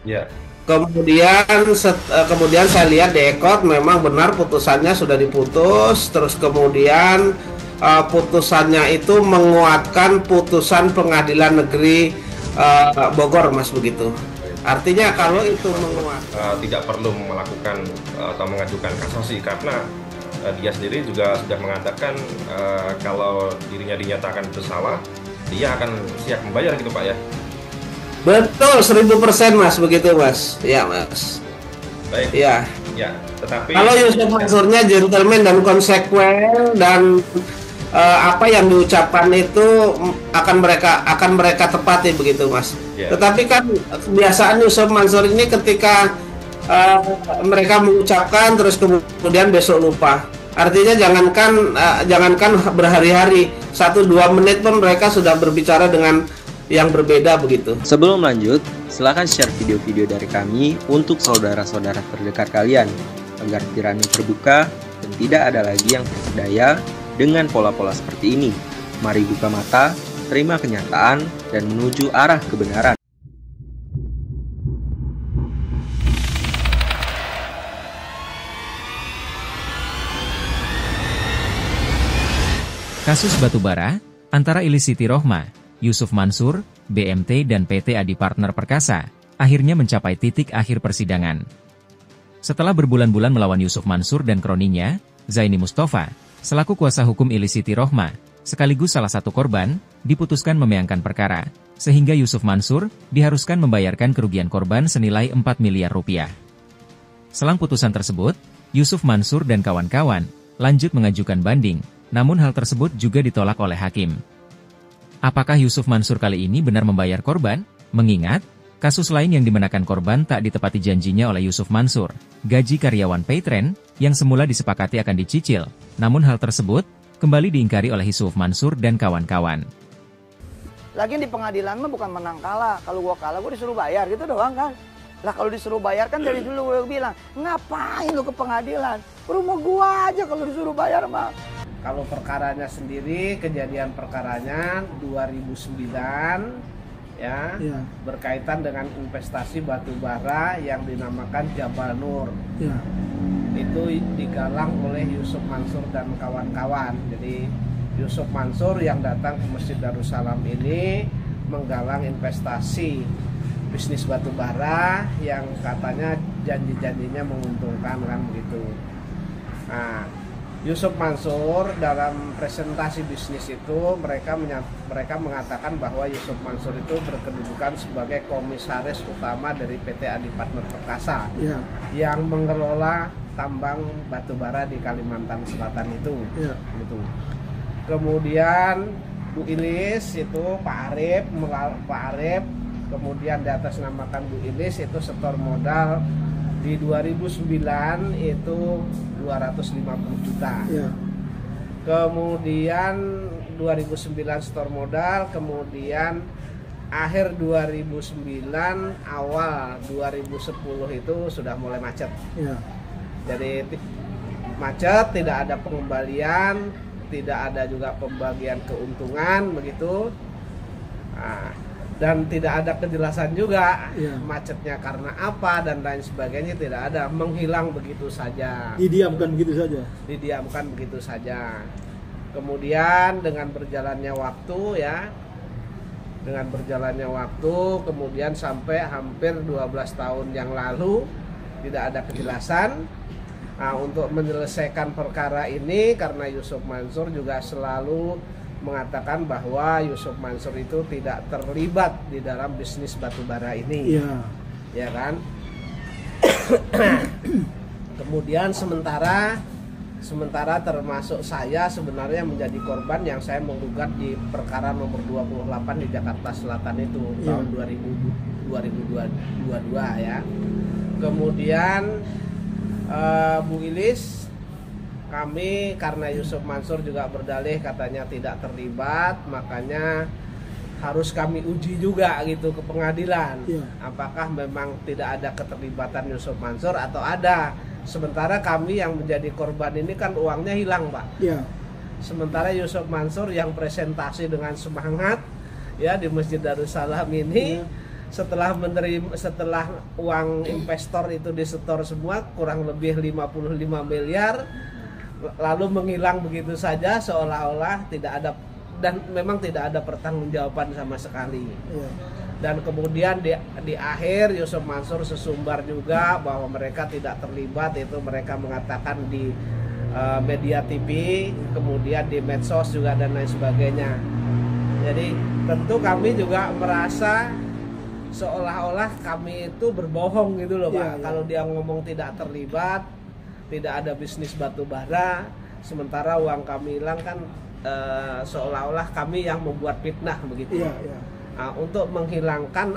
Ya. Kemudian saya lihat di Ekot memang benar putusannya sudah diputus, terus kemudian putusannya itu menguatkan putusan Pengadilan Negeri Bogor, Mas, begitu. Baik. Artinya Berarti kalau itu Yusuf Mansur menguat. tidak perlu melakukan atau mengajukan kasasi karena dia sendiri juga sudah mengatakan kalau dirinya dinyatakan bersalah, dia akan siap membayar gitu Pak ya. Betul, 1000% Mas, begitu Mas. Ya Mas. Baik, Ya. ya. Tetapi Kalau Yusuf ya, Mansurnya gentleman dan konsekuen dan apa yang diucapkan itu akan mereka tepati, begitu Mas. ya, Tetapi kan kebiasaan Yusuf Mansur ini ketika eh, mereka mengucapkan terus kemudian besok lupa. Artinya jangankan berhari-hari, 1-2 menit pun mereka sudah berbicara dengan yang berbeda, begitu. Sebelum lanjut, silakan share video-video dari kami untuk saudara-saudara terdekat kalian agar pikirannya terbuka dan tidak ada lagi yang terperdaya dengan pola-pola seperti ini. Mari buka mata, terima kenyataan, dan menuju arah kebenaran. Kasus batubara antara Ilis Siti Rohma, Yusuf Mansur, BMT dan PT Adi Partner Perkasa akhirnya mencapai titik akhir persidangan. Setelah berbulan-bulan melawan Yusuf Mansur dan kroninya, Zaini Mustafa, selaku kuasa hukum Ilis Siti Rohma, sekaligus salah satu korban, diputuskan memayangkan perkara, sehingga Yusuf Mansur diharuskan membayarkan kerugian korban senilai 4 miliar rupiah. Selang putusan tersebut, Yusuf Mansur dan kawan-kawan lanjut mengajukan banding, namun hal tersebut juga ditolak oleh hakim. Apakah Yusuf Mansur kali ini benar membayar korban? Mengingat, kasus lain yang dimenangkan korban tak ditepati janjinya oleh Yusuf Mansur, gaji karyawan Paytrend, yang semula disepakati akan dicicil, namun hal tersebut kembali diingkari oleh Yusuf Mansur dan kawan-kawan. Lagian di pengadilan mah bukan menang kalah. Kalau gua kalah gua disuruh bayar gitu doang kan. Lah kalau disuruh bayar kan dari dulu gua bilang, ngapain lu ke pengadilan? Ke rumah gua aja kalau disuruh bayar mah. Kalau perkaranya sendiri, kejadian perkaranya 2009 ya, berkaitan dengan investasi batu bara yang dinamakan Jabal Nur. Ya. Itu digalang oleh Yusuf Mansur dan kawan-kawan. Jadi Yusuf Mansur yang datang ke Masjid Darussalam ini menggalang investasi bisnis batu bara yang katanya janji-janjinya menguntungkan kan begitu. Nah, Yusuf Mansur dalam presentasi bisnis itu mereka mengatakan bahwa Yusuf Mansur itu berkedudukan sebagai komisaris utama dari PT Adi Partner Perkasa yang mengelola tambang batu bara di Kalimantan Selatan itu. Gitu. Kemudian Bu Ilis itu Pak Arif, kemudian di atas namakan Bu Ilis itu setor modal di 2009 itu 250 juta. Kemudian 2009 setor modal, kemudian akhir 2009 awal 2010 itu sudah mulai macet. Jadi macet, tidak ada pengembalian, tidak ada juga pembagian keuntungan begitu. Nah, dan tidak ada kejelasan juga macetnya karena apa dan lain sebagainya, tidak ada, menghilang begitu saja, didiamkan begitu saja. Kemudian dengan berjalannya waktu kemudian sampai hampir 12 tahun yang lalu tidak ada kejelasan. Nah, untuk menyelesaikan perkara ini karena Yusuf Mansur juga selalu mengatakan bahwa Yusuf Mansur itu tidak terlibat di dalam bisnis batubara ini, ya kan? Kemudian sementara termasuk saya sebenarnya menjadi korban yang saya menggugat di perkara nomor 28 di Jakarta Selatan itu tahun 2022 ya. Kemudian Bu Ilis, kami karena Yusuf Mansur juga berdalih katanya tidak terlibat, makanya harus kami uji juga gitu ke pengadilan. Apakah memang tidak ada keterlibatan Yusuf Mansur atau ada. Sementara kami yang menjadi korban ini kan uangnya hilang, Pak. Sementara Yusuf Mansur yang presentasi dengan semangat ya di Masjid Darussalam ini setelah uang investor itu disetor semua kurang lebih 55 miliar, lalu menghilang begitu saja seolah-olah tidak ada, dan memang tidak ada pertanggungjawaban sama sekali. Dan kemudian di akhir Yusuf Mansur sesumbar juga bahwa mereka tidak terlibat, itu mereka mengatakan di media TV, kemudian di medsos juga dan lain sebagainya. Jadi tentu kami juga merasa seolah-olah kami itu berbohong gitu loh Pak. Kalau dia ngomong tidak terlibat, tidak ada bisnis batu bara, sementara uang kami hilang kan, seolah-olah kami yang membuat fitnah begitu. Nah, untuk menghilangkan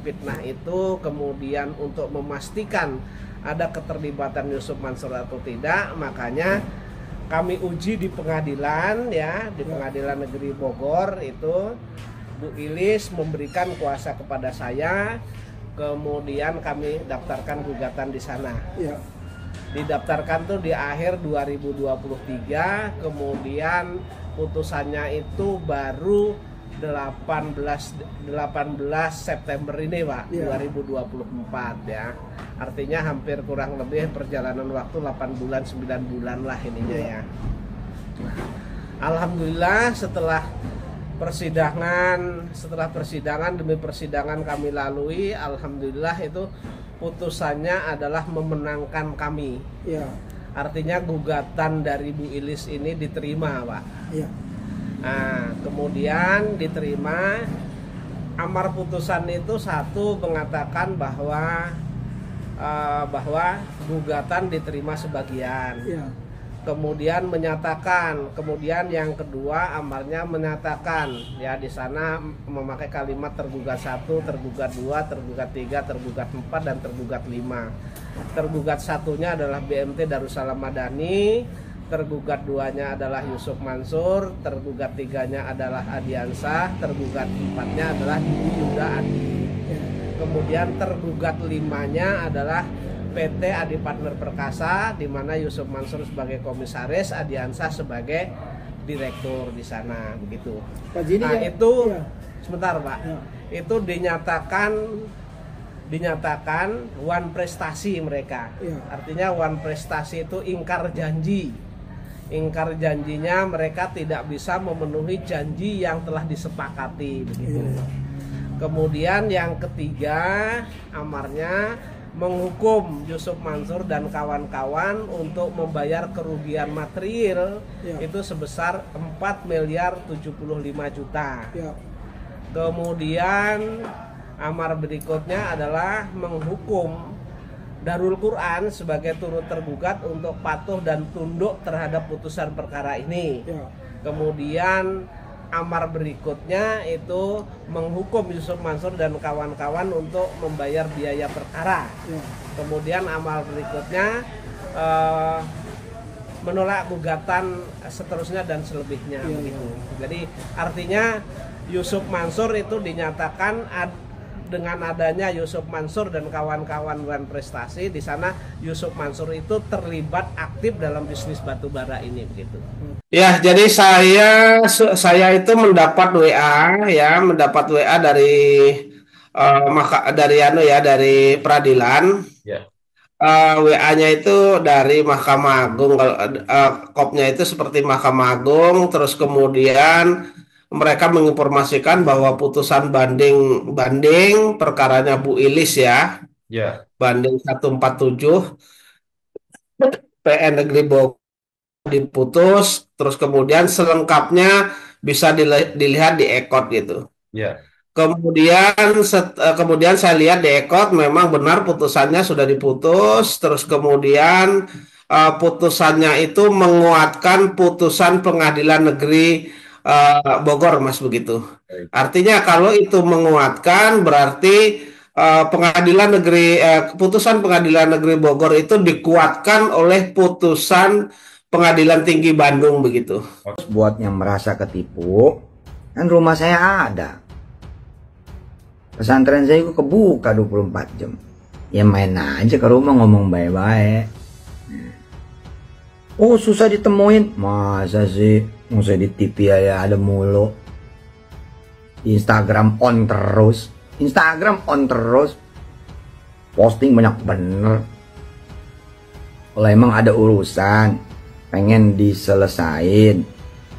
fitnah itu, kemudian untuk memastikan ada keterlibatan Yusuf Mansur atau tidak, makanya kami uji di pengadilan ya, di Pengadilan Negeri Bogor itu Bu Ilis memberikan kuasa kepada saya, kemudian kami daftarkan gugatan di sana. Didaftarkan tuh di akhir 2023, kemudian putusannya itu baru 18 September ini Pak, 2024 ya. Artinya hampir kurang lebih perjalanan waktu 8 bulan 9 bulan lah ininya ya. Alhamdulillah setelah persidangan demi persidangan kami lalui, alhamdulillah itu putusannya adalah memenangkan kami. Artinya gugatan dari Bu Ilis ini diterima Pak. Nah, kemudian diterima, amar putusan itu satu mengatakan bahwa gugatan diterima sebagian. Kemudian menyatakan, kemudian yang kedua amarnya menyatakan ya, di sana memakai kalimat tergugat 1, tergugat 2, tergugat 3, tergugat 4 dan tergugat 5. Tergugat satunya adalah BMT Darussalam Madani, tergugat 2-nya adalah Yusuf Mansur, tergugat 3-nya adalah Adiansah, tergugat 4-nya adalah Yuda Adi. Kemudian tergugat 5-nya adalah PT Adi Partner Perkasa, di mana Yusuf Mansur sebagai komisaris, Adiansah sebagai direktur di sana begitu. Nah, itu sebentar Pak. Itu dinyatakan one prestasi mereka. Artinya one prestasi itu ingkar janji. Ingkar janjinya mereka tidak bisa memenuhi janji yang telah disepakati begitu. Kemudian yang ketiga amarnya menghukum Yusuf Mansur dan kawan-kawan untuk membayar kerugian material itu sebesar 4 miliar 75 juta. Kemudian amar berikutnya adalah menghukum Darul Quran sebagai turut tergugat untuk patuh dan tunduk terhadap putusan perkara ini. Kemudian amar berikutnya itu menghukum Yusuf Mansur dan kawan-kawan untuk membayar biaya perkara. Kemudian amar berikutnya menolak gugatan seterusnya dan selebihnya begitu. Jadi artinya Yusuf Mansur itu dinyatakan dengan adanya Yusuf Mansur dan kawan-kawan One Prestasi, di sana Yusuf Mansur itu terlibat aktif dalam bisnis batu bara ini begitu. Ya, jadi saya itu mendapat WA dari peradilan. WA-nya itu dari Mahkamah Agung, kopnya itu seperti Mahkamah Agung, terus kemudian mereka menginformasikan bahwa putusan banding perkaranya Bu Ilis ya, banding 147 PN Negeri Bogor diputus, terus kemudian selengkapnya bisa dilihat di EKOT gitu. Kemudian saya lihat di EKOT memang benar putusannya sudah diputus, terus kemudian putusannya itu menguatkan putusan Pengadilan Negeri Bogor, Mas, begitu. Artinya kalau itu menguatkan berarti putusan Pengadilan Negeri Bogor itu dikuatkan oleh putusan Pengadilan Tinggi Bandung begitu. Buat yang merasa ketipu, kan rumah saya ada. Pesantren saya itu kebuka 24 jam. Ya main aja ke rumah ngomong baik-baik. Oh susah ditemuin, masa sih? Nggak usah di TV aja ada mulu. Di Instagram on terus. Instagram on terus, posting banyak bener. Kalau emang ada urusan pengen diselesain,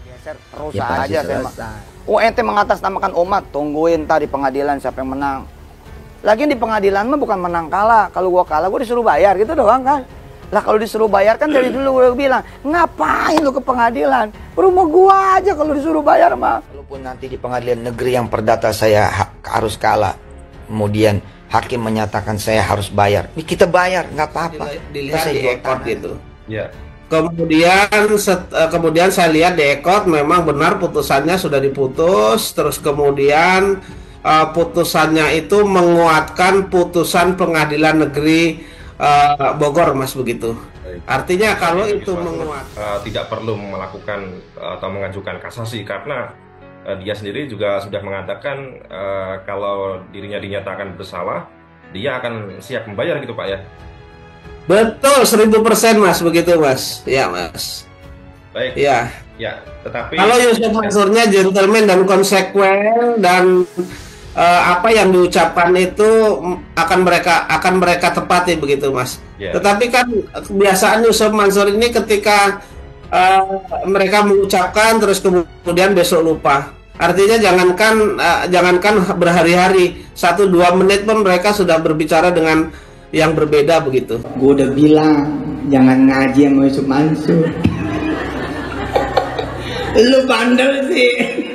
Geser terus ya pasti aja saya mah. selesai. ente mengatasnamakan umat, tungguin tadi pengadilan siapa yang menang. Lagian di pengadilan mah bukan menang kalah. Kalau gua kalah gua disuruh bayar gitu doang kan. Lah kalau disuruh bayar kan dari dulu gua bilang, ngapain lu ke pengadilan? Rumah gua aja kalau disuruh bayar mah. Walaupun nanti di pengadilan negeri yang perdata saya harus kalah, kemudian hakim menyatakan saya harus bayar, ini kita bayar, nggak apa-apa. Dilihat di ekor gitu. Ya. Kemudian saya lihat di ekor memang benar putusannya sudah diputus, terus kemudian putusannya itu menguatkan putusan pengadilan negeri Bogor, Mas, begitu. Artinya kalau itu menguat, tidak perlu melakukan atau mengajukan kasasi karena dia sendiri juga sudah mengatakan kalau dirinya dinyatakan bersalah, dia akan siap membayar gitu Pak ya. betul 1000% Mas, begitu Mas. Ya Mas. Baik. Ya. Ya, tetapi Kalau Yusuf Mansurnya gentleman dan konsekuen dan apa yang diucapkan itu akan mereka tepati begitu Mas. Ya. Tetapi kan kebiasaan Yusuf Mansur ini ketika mereka mengucapkan terus kemudian besok lupa. Artinya jangankan berhari-hari, 1-2 menit pun mereka sudah berbicara dengan yang berbeda begitu. Gue udah bilang jangan ngaji sama Yusuf Mansur. Lu bandel sih.